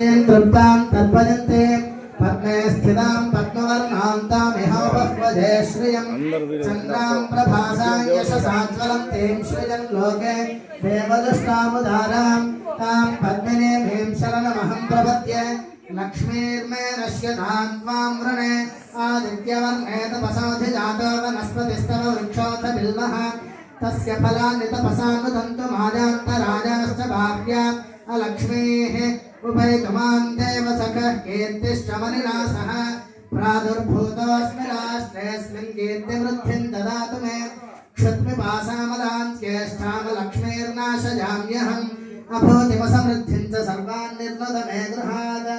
तृप्तां तद्भजन्ते पद्मे स्थितां पद्मवर्णां तामिहोपह्वजे श्रियं चन्द्रां प्रभासां यशसाज्वलं तीं श्रियं लोके देवदुष्टामुदारां तां पद्मिनीं शरणमहं प्रपद्ये लक्ष्मीर्मे नश्यतां त्वां वृणे आदित्यवर्णे तपसाधिजातो वनस्पतिस्तव वृक्षोऽथ बिल्वः तस्य फलानि तपसा नुदन्तु माजान्तराजाश्च भाव्या अलक्ष्मीः उभयतमां देवसखः कीर्तिश्च मनिनासः प्रादुर्भूतोऽस्मि राष्ट्रेऽस्मिन् कीर्तिवृद्धिं ददातु मे क्षुत्पिपासामलाञ्चेष्टामलक्ष्मीर्नाशयाम्यहम् अभूतिमसमृद्धिं च सर्वान् निर्मद मे गृहात्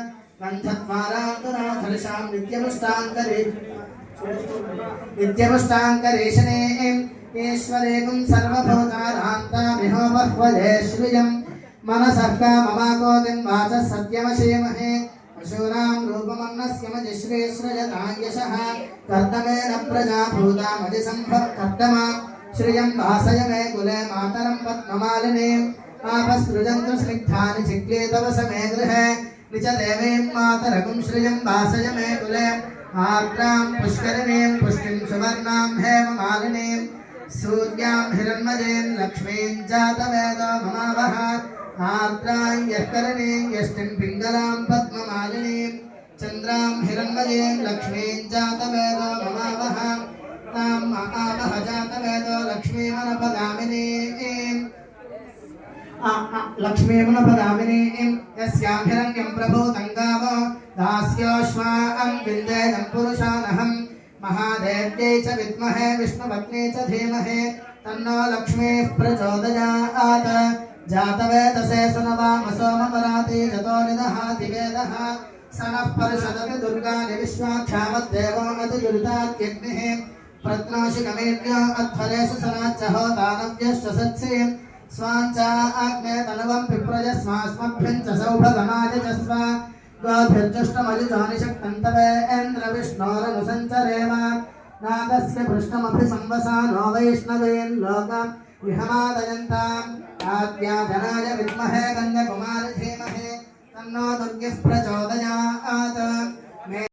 गन्धद्वारान्तुनाथलिशां नित्यमुष्टाङ्करेशनेम् ईश्वरेगुं सर्वभूतानां तामिहोपह्वजे श्रियम् मनसः काममाकोतिं वाचः सत्यमशीमहे पशूनां रूपमन्नस्यमजिश्रेश्रयतां यशः कर्दमेन प्रजा भूतामजिसम्भवकर्दमा श्रियं वासय मे कुले मातरं पद्ममालिनीम् आपसृजन्तु स्निग्धानि चिक्लेतव समे गृहे निच देवीं मातरगुं श्रियं वासय मे कुले आर्द्रां पुष्करिणीं पुष्टिं सुवर्णां हेममालिनीं सूर्यां हिरण्मयीं लक्ष्मीं जातवेदो ममावह आर्द्रां यःकरणीं यष्टिं पिङ्गलां पद्ममालिनीं चन्द्रां हिरण्मयीं लक्ष्मीं जातवेदो ममावह तां महावह जातवेदो लक्ष्मीमनपदामिनीं यस्यां हिरण्यं प्रभूतं गावो दास्योऽश्वां विन्देदं पुरुषानहं महादेव्यै च विद्महे विष्णुपत्नी च धीमहि तन्नो लक्ष्मीः प्रचोदयात् जातवेदसे सुनवामसोमपराति जतो निदहाति वेदः स नः परिषदति दुर्गानि विश्वाक्षामद्देवो अतिदुरितात्यग्निः प्रत्नोषिकमेड्यो अध्वरेषु सनाच्च होतानव्यश्च सत्सीं स्वाञ्च आग्ने तनुवं पिप्रजस्मास्मभ्यं च सौभगमाय च स्व गोभिर्जुष्टमजुजानिषक्तन्तवेन्द्रविष्णोरनुसञ्चरेम नागस्य पृष्ठमभि संवसानो वैष्णवेन् लोकम् विहमादयन्ताम् आद्याजनाय विद्महे कन्याकुमारी धीमहि तन्नो दुर्गिः प्रचोदयात्।